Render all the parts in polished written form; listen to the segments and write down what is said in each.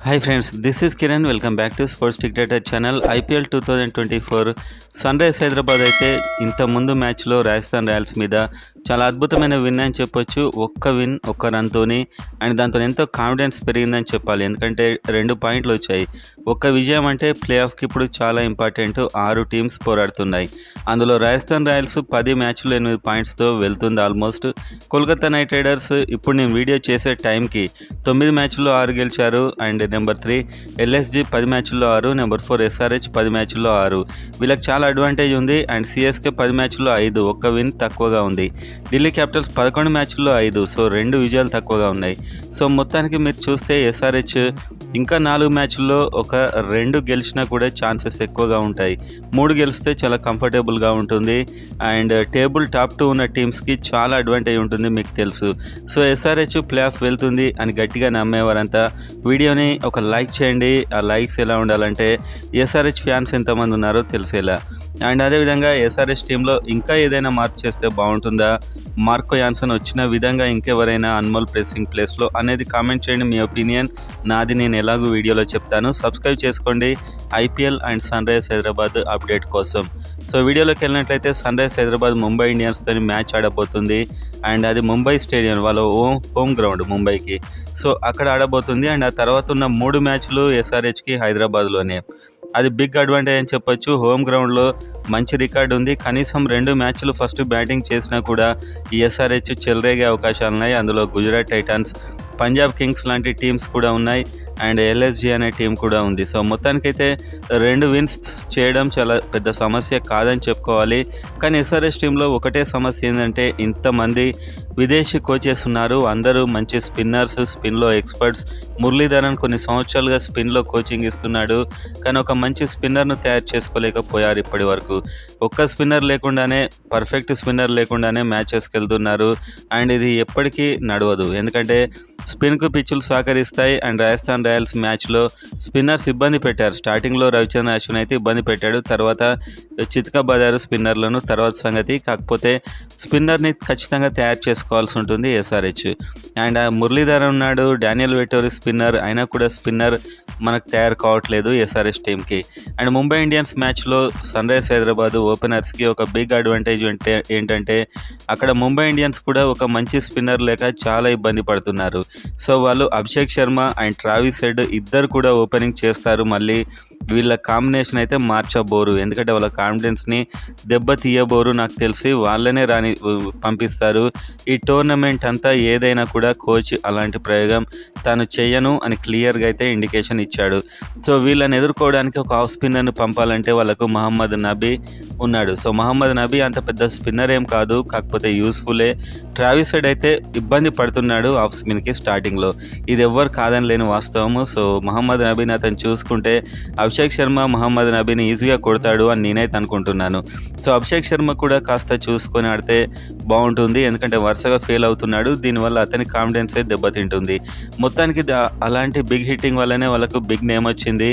Hi friends, this is Kiran. Welcome back to Sports Dictator channel. IPL 2024 Sun rise Hyderabad అయితే ఇంత ముందు మ్యాచ్లో Rajasthan Royals మీద చాలా అద్భుతమైన విన్ అని చెప్పొచ్చు. ఒక్క విన్ ఒక్క రన్తోని అండ్ దాంతో ఎంతో కాన్ఫిడెన్స్ పెరిగిందని చెప్పాలి. ఎందుకంటే 2 పాయింట్లు వచ్చాయి. ఒక్క విజయం అంటే ప్లే ఆఫ్కి ఇప్పుడు చాలా ఇంపార్టెంట్. 6 టీమ్స్ పోరాడుతున్నాయి. అందులో రాజస్థాన్ రాయల్స్ 10 మ్యాచ్లు 8 పాయింట్స్తో వెళ్తుంది ఆల్మోస్ట్. కోల్కతా నైట్ రైడర్స్ ఇప్పుడు నేను వీడియో చేసే టైంకి 9 మ్యాచ్ల్లో 6 గెలిచారు. అండ్ నెంబర్ 3 ఎల్ఎస్జీ 10 మ్యాచ్ల్లో 6, నెంబర్ 4 ఎస్ఆర్హెచ్ 10 మ్యాచ్ల్లో 6. వీళ్ళకి చాలా అడ్వాంటేజ్ ఉంది. అండ్ సిఎస్కే 10 మ్యాచ్ల్లో 5, ఒక్క విన్ తక్కువగా ఉంది. ఢిల్లీ క్యాపిటల్స్ 11 మ్యాచ్ల్లో 5, సో 2 విజయాలు తక్కువగా ఉన్నాయి. సో మొత్తానికి మీరు చూస్తే ఎస్ఆర్హెచ్ ఇంకా 4 మ్యాచ్ల్లో ఒక 2 గెలిచినా కూడా ఛాన్సెస్ ఎక్కువగా ఉంటాయి. 3 గెలిస్తే చాలా కంఫర్టబుల్గా ఉంటుంది. అండ్ టేబుల్ టాప్ 2 ఉన్న టీమ్స్కి చాలా అడ్వాంటేజ్ ఉంటుంది, మీకు తెలుసు. సో ఎస్ఆర్హెచ్ ప్లే ఆఫ్ వెళ్తుంది అని గట్టిగా నమ్మేవారంతా వీడియోని ఒక లైక్ చేయండి. ఆ లైక్స్ ఎలా ఉండాలంటే ఎస్ఆర్హెచ్ ఫ్యాన్స్ ఎంతమంది ఉన్నారో తెలిసేలా. అండ్ అదేవిధంగా ఎస్ఆర్హెచ్ టీంలో ఇంకా ఏదైనా మార్పు చేస్తే బాగుంటుందా, మార్కో యాన్సన్ వచ్చిన విధంగా ఇంకెవరైనా అన్మోల్ ప్రెసింగ్ ప్లేస్లో అనేది కామెంట్ చేయండి. మీ ఒపీనియన్ నాది, నేను ఎలాగో వీడియోలో చెప్తాను. సబ్స్క్రైబ్ చేసుకోండి IPL and sun rise Hyderabad update కోసం. సో వీడియోలోకి వెళ్ళినట్లయితే సన్ రైజ్ హైదరాబాద్ ముంబై ఇండియన్స్తో మ్యాచ్ ఆడబోతుంది. అండ్ అది ముంబై స్టేడియం, వాళ్ళ హోమ్ గ్రౌండ్ ముంబైకి. సో అక్కడ ఆడబోతుంది. అండ్ ఆ తర్వాత ఉన్న 3 మ్యాచ్లు ఎస్ఆర్హెచ్కి హైదరాబాద్లోనే. అది బిగ్ అడ్వాంటేజ్ అని చెప్పొచ్చు. హోమ్ గ్రౌండ్లో మంచి రికార్డు ఉంది. కనీసం 2 మ్యాచ్లు ఫస్ట్ బ్యాటింగ్ చేసినా కూడా ఈ ఎస్ఆర్హెచ్ చెలరేగే అవకాశాలు ఉన్నాయి. అందులో గుజరాత్ టైటాన్స్, పంజాబ్ కింగ్స్ లాంటి టీమ్స్ కూడా ఉన్నాయి. అండ్ ఎల్ఎస్జీ అనే టీం కూడా ఉంది. సో మొత్తానికైతే 2 విన్స్ చేయడం చాలా పెద్ద సమస్య కాదని చెప్పుకోవాలి. కానీ ఎస్ఆర్హెచ్ టీంలో ఒకటే సమస్య ఏంటంటే ఇంతమంది విదేశీ కోచెస్ ఉన్నారు. అందరూ మంచి స్పిన్నర్స్, స్పిన్లో ఎక్స్పర్ట్స్. మురళీధరన్ కొన్ని సంవత్సరాలుగా స్పిన్లో కోచింగ్ ఇస్తున్నాడు. కానీ ఒక మంచి స్పిన్నర్ను తయారు చేసుకోలేకపోయారు ఇప్పటి వరకు. ఒక్క స్పిన్నర్ లేకుండానే, పర్ఫెక్ట్ స్పిన్నర్ లేకుండానే మ్యాచెస్కి వెళ్తున్నారు. అండ్ ఇది ఎప్పటికీ నడవదు. ఎందుకంటే స్పిన్కు పిచ్చులు సహకరిస్తాయి. అండ్ రాజస్థాన్ రాయల్స్ మ్యాచ్లో స్పిన్నర్స్ ఇబ్బంది పెట్టారు. స్టార్టింగ్లో రవిచంద్రన్ అశ్విన్ అయితే ఇబ్బంది పెట్టాడు. తర్వాత చితకబాదారు స్పిన్నర్లను, తర్వాత సంగతి. కాకపోతే స్పిన్నర్ని ఖచ్చితంగా తయారు చేసుకోవాల్సి ఉంటుంది ఎస్ఆర్హెచ్. అండ్ మురళీధరన్ ఉన్నాడు, డానియల్ వెటోరీ స్పిన్నర్, అయినా కూడా స్పిన్నర్ మనకు తయారు కావట్లేదు ఎస్ఆర్హెచ్ టీంకి. అండ్ ముంబై ఇండియన్స్ మ్యాచ్లో సన్ రైజ్ హైదరాబాద్ ఓపెనర్స్కి ఒక బిగ్ అడ్వాంటేజ్ ఏంటంటే అక్కడ ముంబై ఇండియన్స్ కూడా ఒక మంచి స్పిన్నర్ లేక చాలా ఇబ్బంది పడుతున్నారు. సో వాళ్ళు Abhishek Sharma and Travis head ఇద్దరు కూడా ఓపెనింగ్ చేస్తారు. మళ్ళీ వీళ్ళ కాంబినేషన్ అయితే మార్చబోరు. ఎందుకంటే వాళ్ళ కాన్ఫిడెన్స్ని దెబ్బతీయబోరు. నాకు తెలిసి వాళ్ళనే పంపిస్తారు. ఈ టోర్నమెంట్ అంతా ఏదైనా కూడా కోచ్ అలాంటి ప్రయోగం తాను చేయను అని క్లియర్గా అయితే ఇండికేషన్ ఇచ్చాడు. సో వీళ్ళని ఎదుర్కోవడానికి ఒక ఆఫ్ స్పిన్నర్ని పంపాలంటే వాళ్ళకు మహమ్మద్ నబీ ఉన్నాడు. సో మహమ్మద్ నబీ అంత పెద్ద స్పిన్నర్ ఏం కాదు, కాకపోతే యూస్ఫుల్లే. ట్రావిస్ హెడ్ అయితే ఇబ్బంది పడుతున్నాడు ఆఫ్ స్పిన్కి స్టార్టింగ్లో. ఇది ఎవ్వరు కాదని లేని వాస్తవము. సో మహమ్మద్ నబీని అతను చూసుకుంటే అభిషేక్ శర్మ మహమ్మద్ నబీని ఈజీగా కొడతాడు అని నేనైతే అనుకుంటున్నాను. సో అభిషేక్ శర్మ కూడా కాస్త చూసుకొని ఆడితే బాగుంటుంది. ఎందుకంటే వరుసగా ఫెయిల్ అవుతున్నాడు. దీనివల్ల అతని కాన్ఫిడెన్స్ అయితే దెబ్బతింటుంది. మొత్తానికి అలాంటి బిగ్ హిట్టింగ్ వల్లనే వాళ్ళకు బిగ్ నేమ్ వచ్చింది.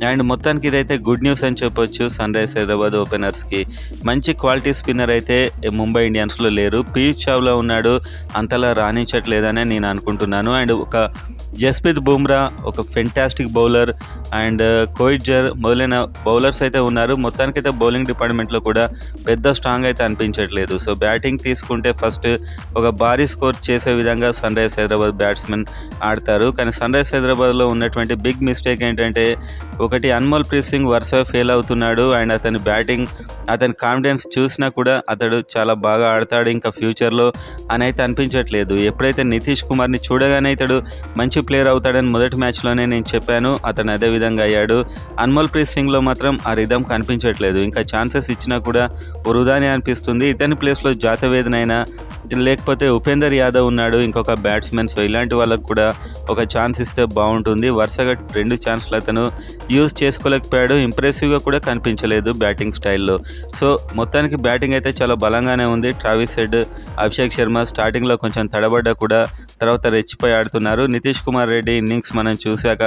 అండ్ మొత్తానికి ఇదైతే గుడ్ న్యూస్ అని చెప్పొచ్చు సన్ రైజ్ హైదరాబాద్ ఓపెనర్స్కి. మంచి క్వాలిటీ స్పిన్నర్ అయితే ముంబై ఇండియన్స్లో లేరు. పీయూష్ చావ్లా ఉన్నాడు, అంతలా రాణించట్లేదనే నేను అనుకుంటున్నాను. అండ్ ఒక జస్ప్రీత్ బుమ్రా ఒక ఫెంటాస్టిక్ బౌలర్ అండ్ కోయిట్జర్ మొదలైన బౌలర్స్ అయితే ఉన్నారు. మొత్తానికైతే బౌలింగ్ డిపార్ట్మెంట్లో కూడా పెద్ద స్ట్రాంగ్ అయితే అనిపించట్లేదు. సో బ్యాటింగ్ తీసుకుంటే ఫస్ట్ ఒక భారీ స్కోర్ చేసే విధంగా సన్ రైజ్ హైదరాబాద్ బ్యాట్స్మెన్ ఆడతారు. కానీ సన్ రైజ్ హైదరాబాద్లో ఉన్నటువంటి బిగ్ మిస్టేక్ ఏంటంటే ఒకటి అన్మోల్ ప్రెసింగ్ వరుసగా ఫెయిల్ అవుతున్నాడు. అండ్ అతని బ్యాటింగ్, అతని కాన్ఫిడెన్స్ చూసినా కూడా అతడు చాలా బాగా ఆడతాడు ఇంకా ఫ్యూచర్లో అని అయితే అనిపించట్లేదు. ఎప్పుడైతే నితీష్ కుమార్ని చూడగానే ఇతడు మంచి ప్లేయర్ అవుతాడని మొదటి మ్యాచ్లోనే నేను చెప్పాను. అతను అదే విధంగా అయ్యాడు. అన్మోల్ ప్రీత్ సింగ్లో మాత్రం ఆ రిధం కనిపించట్లేదు. ఇంకా ఛాన్సెస్ ఇచ్చినా కూడా వృధానే అనిపిస్తుంది. ఇతని ప్లేస్లో జాతవేదనైనా లేకపోతే ఉపేందర్ యాదవ్ ఉన్నాడు, ఇంకొక బ్యాట్స్మెన్. సో ఇలాంటి వాళ్ళకు కూడా ఒక ఛాన్స్ ఇస్తే బాగుంటుంది. వరుసగా 2 ఛాన్స్లు అతను యూజ్ చేసుకోలేకపోయాడు. ఇంప్రెసివ్గా కూడా కనిపించలేదు బ్యాటింగ్ స్టైల్లో. సో మొత్తానికి బ్యాటింగ్ అయితే చాలా బలంగానే ఉంది. ట్రావిస్ హెడ్, అభిషేక్ శర్మ స్టార్టింగ్లో కొంచెం తడబడ్డా కూడా తర్వాత రెచ్చిపోయి ఆడుతున్నారు. నితీష్ కుమార్ రెడ్డి ఇన్నింగ్స్ మనం చూశాక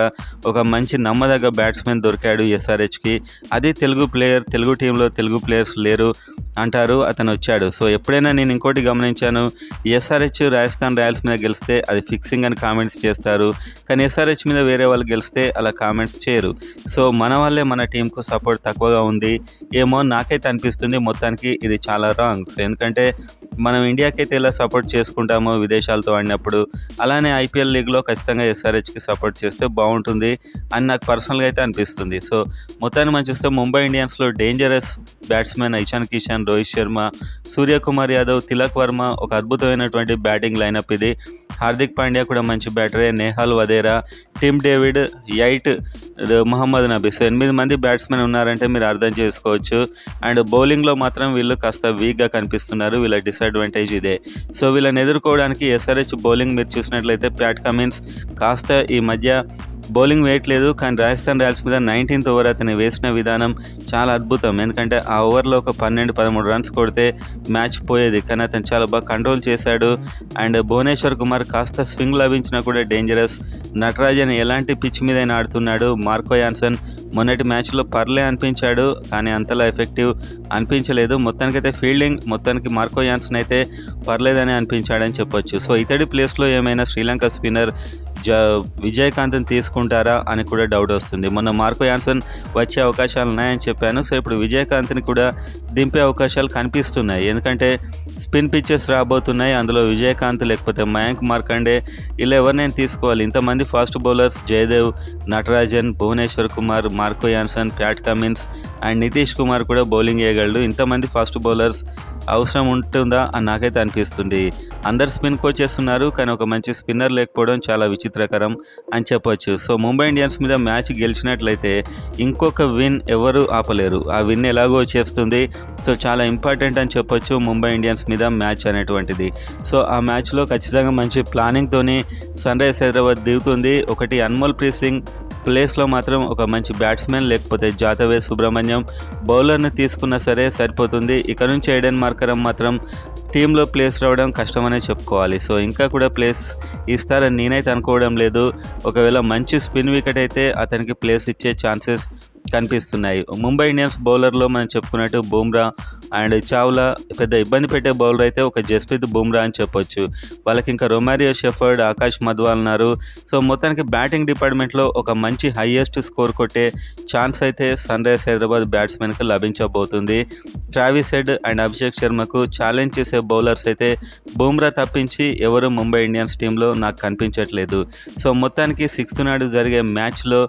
ఒక మంచి నమ్మదగ్గ బ్యాట్స్మెన్ దొరికాడు ఎస్ఆర్హెచ్కి. అది తెలుగు ప్లేయర్, తెలుగు టీంలో తెలుగు ప్లేయర్స్ లేరు అంటారు, అతను వచ్చాడు. సో ఎప్పుడైనా నేను ఇంకోటి గమనించాను, ఎస్ఆర్హెచ్ రాజస్థాన్ రాయల్స్ మీద గెలిస్తే అది ఫిక్సింగ్ అని కామెంట్స్ చేస్తారు, కానీ ఎస్ఆర్హెచ్ మీద వేరే వాళ్ళు గెలిస్తే అలా కామెంట్స్ చేయరు. సో మన వల్లే మన టీంకు సపోర్ట్ తక్కువగా ఉంది ఏమో నాకైతే అనిపిస్తుంది. మొత్తానికి ఇది చాలా రాంగ్. సో ఎందుకంటే మనం ఇండియాకైతే ఎలా సపోర్ట్ చేసుకుంటామో విదేశాలతో ఆడినప్పుడు, అలానే ఐపీఎల్ లీగ్లో ఖచ్చితంగా ఎస్ఆర్హెచ్కి సపోర్ట్ చేస్తే బాగుంటుంది అని నాకు పర్సనల్గా అయితే అనిపిస్తుంది. సో మొత్తాన్ని మనం చూస్తే ముంబై ఇండియన్స్లో డేంజరస్ బ్యాట్స్మెన్ ఇషాన్ కిషన్, రోహిత్ శర్మ, సూర్యకుమార్ యాదవ్, తిలక్ వర్మ, ఒక అద్భుతమైనటువంటి బ్యాటింగ్ లైనప్ ఇది. హార్దిక్ పాండ్యా కూడా మంచి బ్యాటరే, నేహాల్ వదేరా, టిమ్ డేవిడ్, యైట్, మహమ్మద్ నబీ. సో 8 మంది బ్యాట్స్మెన్ ఉన్నారంటే మీరు అర్థం చేసుకోవచ్చు. అండ్ బౌలింగ్లో మాత్రం వీళ్ళు కాస్త వీక్గా కనిపిస్తున్నారు, వీళ్ళ డిసడ్వాంటేజ్ ఇదే. సో వీళ్ళని ఎదుర్కోవడానికి ఎస్ఆర్హెచ్ బౌలింగ్ మీరు చూసినట్లయితే ప్యాట్ కమిన్స్ కాస్త ఈ మధ్య బౌలింగ్ వేయట్లేదు, కానీ రాజస్థాన్ రాయల్స్ మీద 19th ఓవర్ అతను వేసిన విధానం చాలా అద్భుతం. ఎందుకంటే ఆ ఓవర్లో ఒక 12-13 రన్స్ కొడితే మ్యాచ్ పోయేది, కానీ అతను చాలా బాగా కంట్రోల్ చేశాడు. అండ్ భువనేశ్వర్ కుమార్ కాస్త స్వింగ్ లభించినా కూడా డేంజరస్. నటరాజన్ ఎలాంటి పిచ్ మీద ఆడుతున్నాడు. మార్కో యాన్సన్ మొన్నటి మ్యాచ్లో పర్లే అనిపించాడు, కానీ అంతలా ఎఫెక్టివ్ అనిపించలేదు. మొత్తానికైతే ఫీల్డింగ్ మొత్తానికి మార్కో యాన్సన్ అయితే పర్లేదని అనిపించాడని చెప్పొచ్చు. సో ఇతడి ప్లేస్లో ఏమైనా శ్రీలంక స్పిన్నర్ విజయకాంత్ని తీసుకుంటారా అని కూడా డౌట్ వస్తుంది. మొన్న మార్కో యాన్సన్ వచ్చే అవకాశాలు ఉన్నాయని చెప్పాను. సో ఇప్పుడు విజయకాంత్ని కూడా దింపే అవకాశాలు కనిపిస్తున్నాయి, ఎందుకంటే స్పిన్ పిచ్చెస్ రాబోతున్నాయి. అందులో విజయకాంత్ లేకపోతే మయాంక్ మార్కండే ఇలా ఎవరినైనా తీసుకోవాలి. ఇంతమంది fast bowlers, Jaydev, Natarajan, Bhuvneshwar Kumar, Marco Jansen, Pat Cummins and Nitish Kumar కూడా బౌలింగ్ వేయగలడు. ఇంతమంది ఫాస్ట్ బౌలర్స్ అవసరం ఉంటుందా అని నాకైతే అనిపిస్తుంది. అందరు స్పిన్ కోచ్ చేస్తున్నారు, కానీ ఒక మంచి స్పిన్నర్ లేకపోవడం చాలా విచిత్రకరం అని చెప్పొచ్చు. సో ముంబై ఇండియన్స్ మీద మ్యాచ్ గెలిచినట్లయితే ఇంకొక విన్ ఎవరు ఆపలేరు. ఆ విన్ ఎలాగో చేస్తుంది. సో చాలా ఇంపార్టెంట్ అని చెప్పొచ్చు ముంబై ఇండియన్స్ మీద మ్యాచ్ అనేటువంటిది. సో ఆ మ్యాచ్లో ఖచ్చితంగా మంచి ప్లానింగ్తోని సన్ రైజర్స్ హైదరాబాద్ దిగుతుంది. ఒకటి అన్మోల్ ప్రీత్ సింగ్ ప్లేస్లో మాత్రం ఒక మంచి బ్యాట్స్మెన్ లేకపోతే జాతవే సుబ్రహ్మణ్యం బౌలర్ని తీసుకున్నా సరే సరిపోతుంది. ఇక నుంచి ఎడెన్ మార్కరం మాత్రం టీంలో ప్లేస్ రావడం కష్టమనే చెప్పుకోవాలి. సో ఇంకా కూడా ప్లేస్ ఇస్తారని నేనైతే అనుకోవడం లేదు. ఒకవేళ మంచి స్పిన్ వికెట్ అయితే అతనికి ప్లేస్ ఇచ్చే ఛాన్సెస్ కనిపిస్తున్నాయి. ముంబై ఇండియన్స్ బౌలర్లో మనం చెప్పుకున్నట్టు బుమ్రా అండ్ చావ్లా పెద్ద ఇబ్బంది పెట్టే బౌలర్ అయితే ఒక జస్ప్రీత్ బుమ్రా అని చెప్పొచ్చు. వాళ్ళకి ఇంకా రొమారియో షెఫర్డ్, ఆకాష్ మధ్వాల్ ఉన్నారు. సో మొత్తానికి బ్యాటింగ్ డిపార్ట్మెంట్లో ఒక మంచి హైయెస్ట్ స్కోర్ కొట్టే ఛాన్స్ అయితే సన్ రైజర్స్ హైదరాబాద్ బ్యాట్స్మెన్కి లభించబోతుంది. ట్రావిస్ హెడ్ అండ్ అభిషేక్ శర్మకు ఛాలెంజ్ చేసే బౌలర్స్ అయితే బుమ్రా తప్పించి ఎవరు ముంబై ఇండియన్స్ టీంలో నాకు కనిపించట్లేదు. సో మొత్తానికి 6th నాడు జరిగే మ్యాచ్లో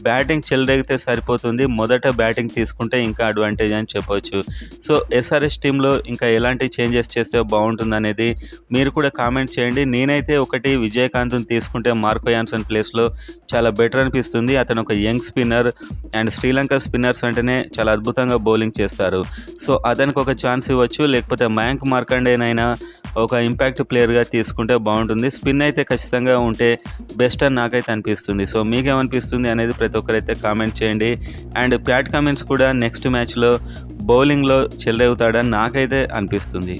బ్యాటింగ్ చెలరేగితే సరిపోతుంది. మొదట బ్యాటింగ్ తీసుకుంటే ఇంకా అడ్వాంటేజ్ అని చెప్పొచ్చు. సో ఎస్ఆర్హెచ్ టీంలో ఇంకా ఎలాంటి చేంజెస్ చేస్తే బాగుంటుంది అనేది మీరు కూడా కామెంట్ చేయండి. నేనైతే ఒకటి విజయకాంత్ని తీసుకుంటే మార్కో యాన్సన్ ప్లేస్లో చాలా బెటర్ అనిపిస్తుంది. అతను ఒక young spinner and Sri Lanka spinners వెంటనే చాలా అద్భుతంగా బౌలింగ్ చేస్తారు. సో అతనికి ఒక ఛాన్స్ ఇవ్వచ్చు, లేకపోతే మయాంక్ మార్కండేనైనా ఒక ఇంపాక్ట్ ప్లేయర్గా తీసుకుంటే బాగుంటుంది. స్పిన్ అయితే ఖచ్చితంగా ఉంటే బెస్ట్ అని నాకైతే అనిపిస్తుంది. సో మీకేమనిపిస్తుంది అనేది ప్రతి ఒక్కరైతే కామెంట్ చేయండి. అండ్ ప్యాట్ కమిన్స్ కూడా నెక్స్ట్ మ్యాచ్లో బౌలింగ్లో చెలరేగుతాడని నాకైతే అనిపిస్తుంది.